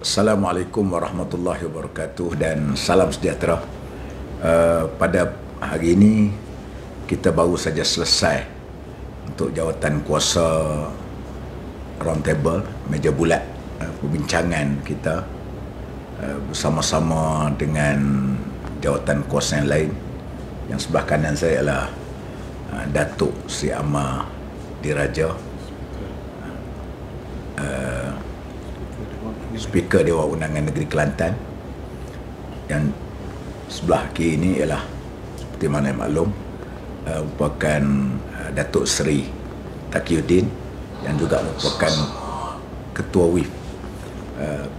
Assalamualaikum warahmatullahi wabarakatuh dan salam sejahtera. Pada hari ini kita baru saja selesai untuk jawatan kuasa round table, meja bulat, perbincangan kita bersama-sama dengan jawatan kuasa yang lain. Yang sebelah kanan saya ialah Datuk Sri Amar Diraja, Speaker Dewan Undangan Negeri Kelantan. Yang sebelah kiri ini ialah seperti mana yang maklum merupakan Datuk Seri Taqiyuddin yang juga merupakan Ketua WIF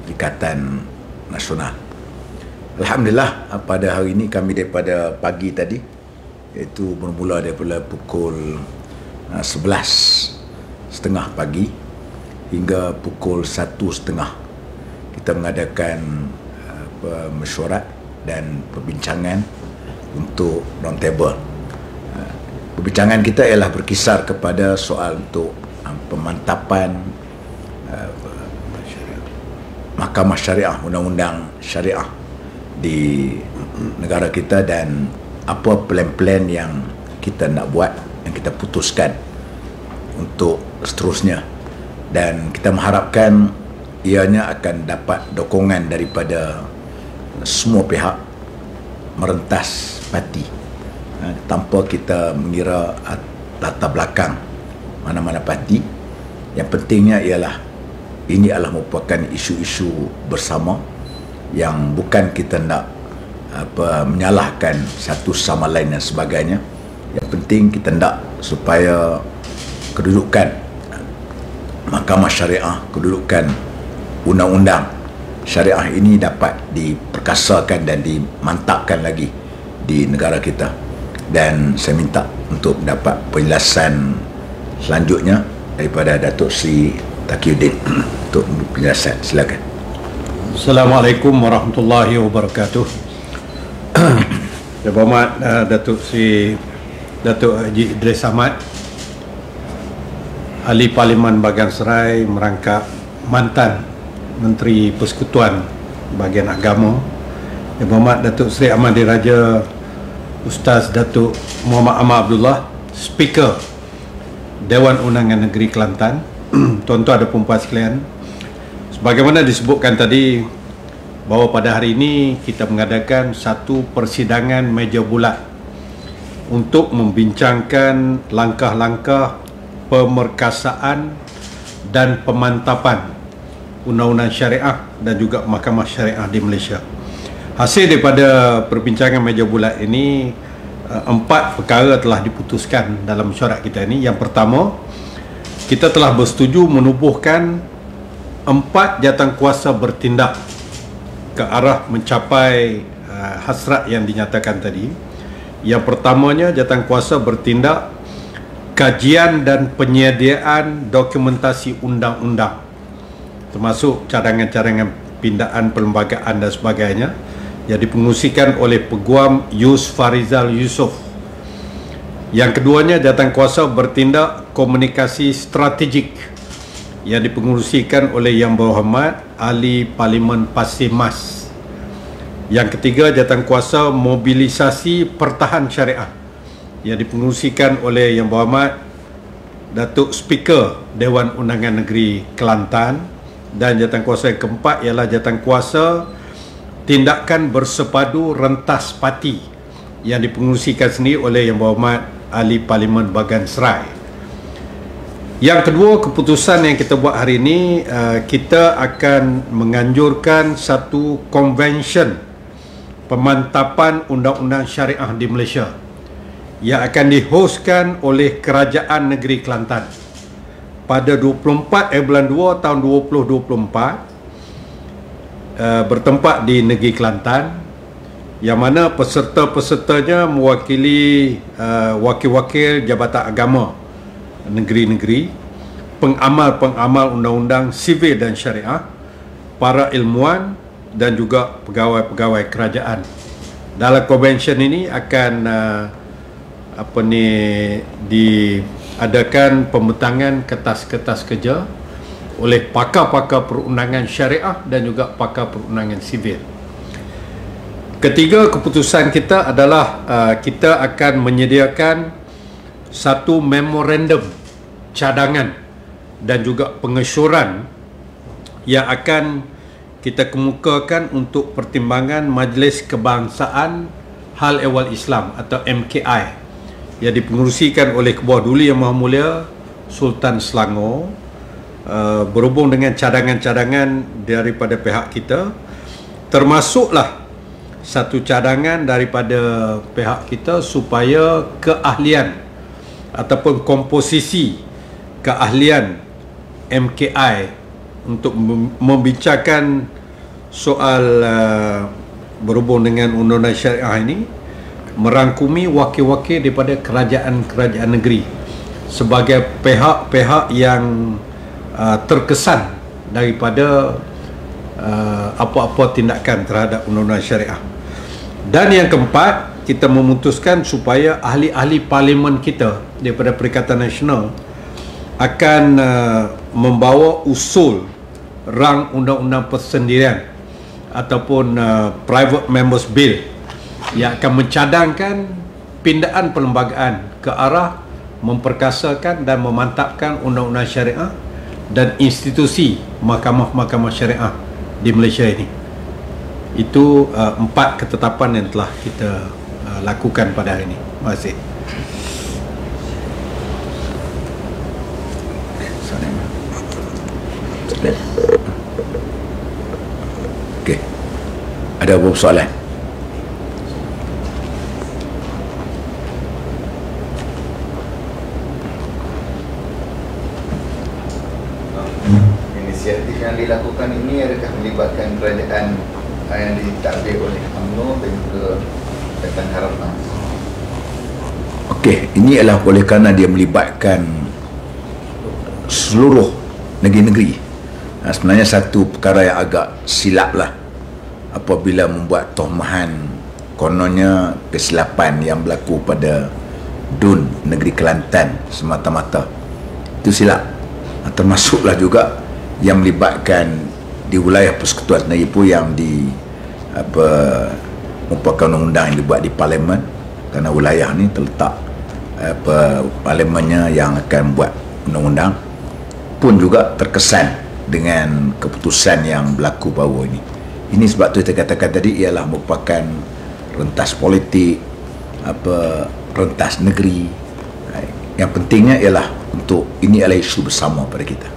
Perikatan Nasional. Alhamdulillah, pada hari ini kami daripada pagi tadi, iaitu bermula daripada pukul 11.30 pagi hingga pukul 1.30 kita mengadakan mesyuarat dan perbincangan untuk round table. Perbincangan kita ialah berkisar kepada soal untuk pemantapan Mahkamah Syariah, undang-undang syariah di negara kita dan apa plan-plan yang kita nak buat, yang kita putuskan untuk seterusnya. Dan kita mengharapkan ianya akan dapat dukungan daripada semua pihak merentas parti, tanpa kita mengira latar belakang mana-mana parti. Yang pentingnya ialah ini adalah merupakan isu-isu bersama yang bukan kita nak menyalahkan satu sama lain dan sebagainya. Yang penting kita nak supaya kedudukan Mahkamah Syariah, kedudukan undang-undang syariah ini dapat diperkasakan dan dimantapkan lagi di negara kita. Dan saya minta untuk mendapat penjelasan selanjutnya daripada Datuk Seri Taqiyuddin untuk penjelasan. Silakan. Assalamualaikum warahmatullahi wabarakatuh. Yang berhormat Datuk Haji Idris Ahmad, Ahli Parlimen Bahagian Serai merangkap mantan Menteri Persekutuan Bahagian Agama, Yang berhormat Datuk Seri Amar Diraja Ustaz Datuk Muhammad Amar Abdullah, Speaker Dewan Undangan Negeri Kelantan, tuan-tuan dan puan-puan sekalian, sebagaimana disebutkan tadi bahawa pada hari ini kita mengadakan satu persidangan meja bulat untuk membincangkan langkah-langkah pemerkasaan dan pemantapan undang-undang syariah dan juga Mahkamah Syariah di Malaysia. Hasil daripada perbincangan meja bulat ini, 4 perkara telah diputuskan dalam mesyuarat kita ini. Yang pertama, kita telah bersetuju menubuhkan 4 jawatankuasa bertindak ke arah mencapai hasrat yang dinyatakan tadi. Yang pertamanya, jawatankuasa bertindak kajian dan penyediaan dokumentasi undang-undang, termasuk cadangan-cadangan pindaan perlembagaan dan sebagainya, yang dipengerusikan oleh Peguam Yus Farizal Yusof. Yang keduanya, jawatankuasa bertindak komunikasi strategik, yang dipengerusikan oleh Yang Berhormat Ahli Parlimen Pasir Mas. Yang ketiga, jawatankuasa mobilisasi pertahan syariah, yang dipengerusikan oleh Yang Berhormat Datuk Speaker Dewan Undangan Negeri Kelantan. Dan jawatankuasa yang keempat ialah jawatankuasa tindakan bersepadu rentas parti, yang dipengerusikan sendiri oleh Yang Berhormat Ahli Parlimen Bahagian Serai. Yang kedua, keputusan yang kita buat hari ini, kita akan menganjurkan satu konvensyen pemantapan undang-undang syariah di Malaysia yang akan dihostkan oleh Kerajaan Negeri Kelantan pada 24 bulan 2 tahun 2024, bertempat di Negeri Kelantan, yang mana peserta-pesertanya mewakili wakil-wakil Jabatan Agama negeri-negeri, pengamal-pengamal undang-undang sivil dan syariah, para ilmuwan dan juga pegawai-pegawai kerajaan. Dalam konvensyen ini akan diadakan pembentangan kertas-kertas kerja oleh pakar-pakar perundangan syariah dan juga pakar perundangan sivil. Ketiga keputusan kita adalah kita akan menyediakan satu memorandum cadangan dan juga pengesyuran yang akan kita kemukakan untuk pertimbangan Majlis Kebangsaan Hal Ehwal Islam atau MKI yang dipengerusikan oleh Kebuah Duli Yang Maha Mulia Sultan Selangor, berhubung dengan cadangan-cadangan daripada pihak kita, termasuklah satu cadangan daripada pihak kita supaya keahlian ataupun komposisi keahlian MKI untuk membincangkan soal berhubung dengan undang-undang syariah ini merangkumi wakil-wakil daripada kerajaan-kerajaan negeri sebagai pihak-pihak yang terkesan daripada apa-apa tindakan terhadap undang-undang syariah. Dan yang keempat, kita memutuskan supaya ahli-ahli parlimen kita daripada Perikatan Nasional akan membawa usul rang undang-undang persendirian ataupun private members bill yang akan mencadangkan pindaan perlembagaan ke arah memperkasakan dan memantapkan undang-undang syariah dan institusi mahkamah-mahkamah syariah di Malaysia ini. Itu 4 ketetapan yang telah kita lakukan pada hari ini. Terima kasih. Okey. Ada beberapa soalan? Inisiatif yang dilakukan ini adakah melibatkan kerajaan yang ditadbir oleh UMNO dan juga Pakatan Harapan? Okey, ini adalah oleh kerana dia melibatkan seluruh negeri-negeri. Sebenarnya satu perkara yang agak silap lah apabila membuat tohmahan kononnya kesilapan yang berlaku pada DUN negeri Kelantan semata-mata. Itu silap. Termasuklah juga yang melibatkan di wilayah Persekutuan Senayan Ipoh yang merupakan undang-undang yang dibuat di parlimen, kerana wilayah ni terletak parlimennya yang akan buat undang-undang pun juga terkesan dengan keputusan yang berlaku baru ini. Ini sebab tu kita katakan tadi ialah merupakan rentas politik, rentas negeri. Yang pentingnya ialah untuk ini adalah isu bersama pada kita.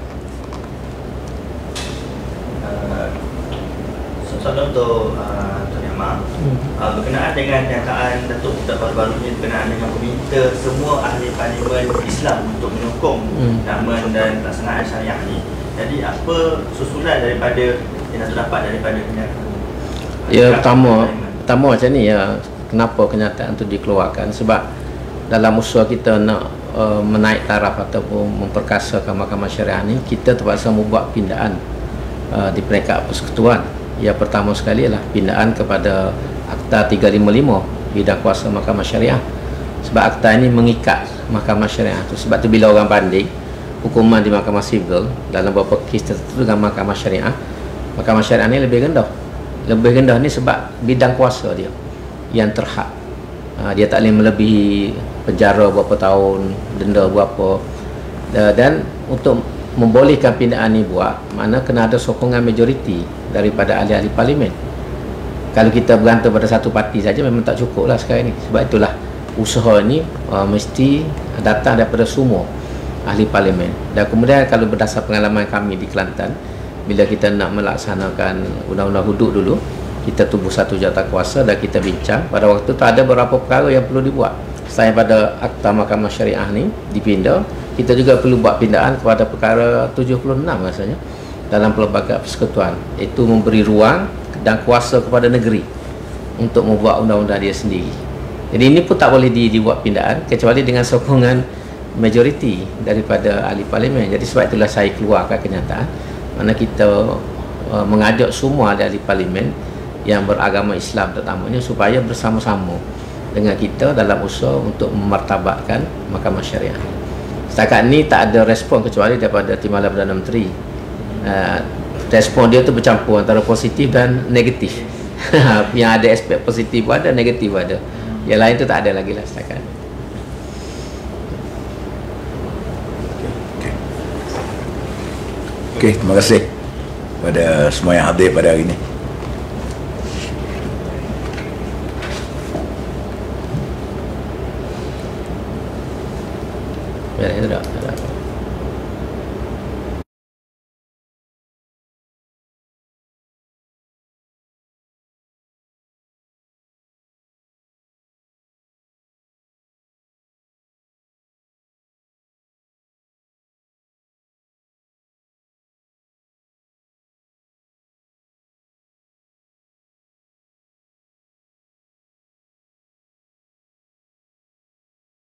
Soalan untuk Tuan Yang Maha, berkenaan dengan kenyataan Datuk baru-baru ini berkenaan dengan meminta semua ahli parlimen Islam untuk menyokong naman dan pelaksanaan syariah ini. Jadi apa susulan daripada yang Datuk dapat daripada kenyataan? Ya, pertama macam ni ya, kenapa kenyataan itu dikeluarkan? Sebab dalam usaha kita nak menaik taraf ataupun memperkasakan mahkamah syariah ni, kita terpaksa membuat pindaan di peringkat persekutuan. Yang pertama sekali adalah pindaan kepada Akta 355 bidang kuasa mahkamah syariah. Sebab akta ini mengikat mahkamah syariah tu. Sebab tu bila orang banding hukuman di mahkamah sivil dalam beberapa kes tertentu dengan mahkamah syariah ni lebih rendah. Lebih rendah ni sebab bidang kuasa dia yang terhad. Dia tak boleh melebihi penjara berapa tahun, denda berapa. Dan untuk membolehkan pindaan ni buat, makna kena ada sokongan majoriti daripada ahli-ahli parlimen. Kalau kita bergantung pada satu parti saja memang tak cukup lah sekarang ni. Sebab itulah usaha ni mesti datang daripada semua ahli parlimen. Dan kemudian kalau berdasar pengalaman kami di Kelantan, bila kita nak melaksanakan undang-undang hudud dulu, kita tubuh satu jawatankuasa dan kita bincang. Pada waktu tu ada beberapa perkara yang perlu dibuat. Selain pada Akta Mahkamah Syariah ni dipindah, kita juga perlu buat pindaan kepada perkara 76 rasanya dalam Perlembagaan Persekutuan. Itu memberi ruang dan kuasa kepada negeri untuk membuat undang-undang dia sendiri. Jadi ini pun tak boleh dibuat pindaan kecuali dengan sokongan majoriti daripada ahli parlimen. Jadi sebab itulah saya keluarkan kenyataan mana kita mengajak semua ahli parlimen yang beragama Islam terutamanya supaya bersama-sama dengan kita dalam usaha untuk memartabatkan mahkamah syariah. Setakat ni tak ada respon kecuali daripada Timbalan Perdana Menteri respon dia tu bercampur antara positif dan negatif. Yang ada aspek positif ada, negatif ada. Yang lain tu tak ada lagi lah setakat. Okey, terima kasih pada semua yang hadir pada hari ini. Ya, itu dah.